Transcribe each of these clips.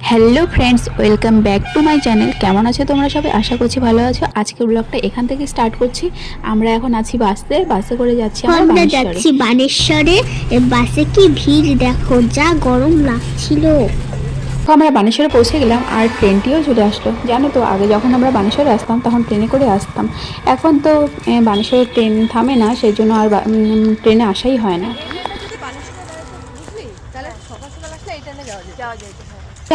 Hello friends, welcome back to my channel. কেমন আছো তোমরা সবাই? আশা করছি ভালো আছো। আজকের ব্লগটা এখান থেকে স্টার্ট করছি। আমরা এখন আছি বাসে করে যাচ্ছি আমরা বানেশ্বরে। বাসে কি ভিড় দেখো, যা গরম লাগছিল। তো আমরা বানেশ্বরে পৌঁছে গেলাম আর ট্রেনটিও চলে আসলো। জানো তো, আগে যখন আমরা বানেশ্বরে আসতাম তখন ট্রেনে করে আসতাম। এখন তো বানেশ্বরে ট্রেন থামে না, সেই জন্য আর ট্রেনে আসাই হয় না।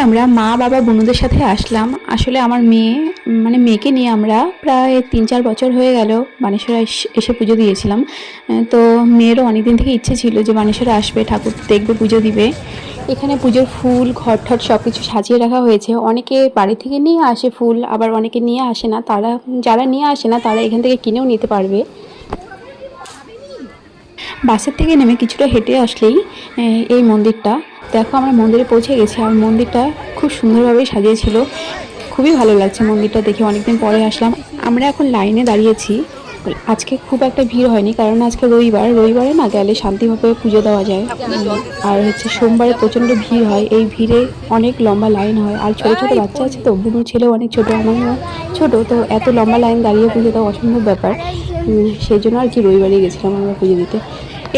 আমরা মা বাবা বোনদের সাথে আসলাম। আসলে আমার মেয়েকে নিয়ে আমরা প্রায় 3-4 বছর হয়ে গেল বানেশ্বরে এসে পুজো দিয়েছিলাম। তো মেয়েরও অনেকদিন থেকে ইচ্ছে ছিল যে বানেশ্বরে আসবে, ঠাকুর দেখবে, পুজো দিবে। এখানে পুজোর ফুল, ঘর ঠট সব কিছু সাজিয়ে রাখা হয়েছে। অনেকে বাড়ি থেকে নিয়ে আসে ফুল, আবার অনেকে নিয়ে আসে না। যারা নিয়ে আসে না তারা এখান থেকে কিনেও নিতে পারবে। বাসের থেকে নেমে কিছুটা হেঁটে আসলেই এই মন্দিরটা। দেখো, আমরা মন্দিরে পৌঁছে গেছি আর মন্দিরটা খুব সুন্দরভাবে সাজিয়েছিল। খুবই ভালো লাগছে মন্দিরটা দেখে। অনেকদিন পরে আসলাম। আমরা এখন লাইনে দাঁড়িয়েছি। আজকে খুব একটা ভিড় হয়নি, কারণ আজকে রবিবারে না গেলে শান্তিভাবে পুজো দেওয়া যায়। আর সোমবারে প্রচণ্ড ভিড় হয়। এই ভিড়ে অনেক লম্বা লাইন হয়। আর ছোটো ছোটো বাচ্চা আছে তো, বুনুর ছেলেও অনেক ছোটো, আমারও ছোটো, তো এত লম্বা লাইন দাঁড়িয়ে পুজো দেওয়া অসম্ভব ব্যাপার। সেই জন্য আর কি রবিবারে গেছিলাম আমরা পুজো দিতে।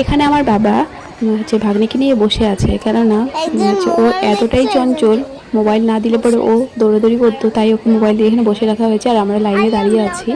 এখানে আমার বাবা ভাগ্নিকে নিয়ে বসে আছে, কেননা ও এতটাই চঞ্চল, মোবাইল না দিলে পরে ও দৌড়াদৌড়ি করতো, তাই ওকে মোবাইল দিয়ে এখানে বসে রাখা হয়েছে। আর আমরা লাইনে দাঁড়িয়ে আছি।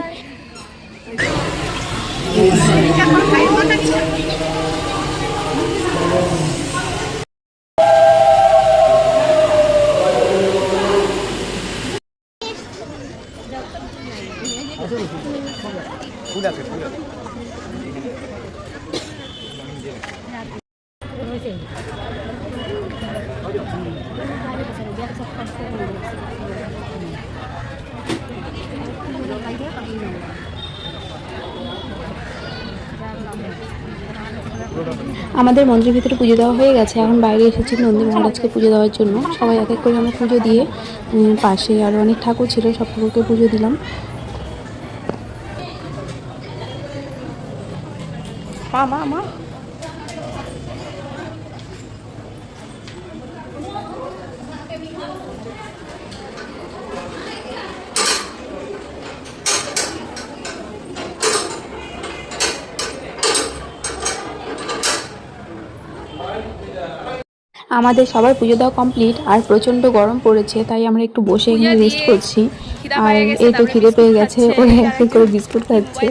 আমাদের মন্দিরের ভিতরে পুজো দেওয়া হয়ে গেছে। এখন বাইরে এসেছি নন্দী মহারাজকে পুজো দেওয়ার জন্য। সবাই এক এক করে আমরা পুজো দিয়ে, পাশে আরও অনেক ঠাকুর ছিল, সব ঠাকুরকে পুজো দিলাম। মা আমাদের সবার পুজো দেওয়া কমপ্লিট। আর প্রচণ্ড গরম পড়েছে, তাই আমরা একটু বসে এখানে রেস্ট করছি। আর এই তো খিদে পেয়ে গেছে, ওরা এক এক করে বিস্কুট খাচ্ছে।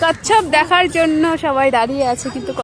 কচ্ছপ দেখার জন্য সবাই দাঁড়িয়ে আছে, কিন্তু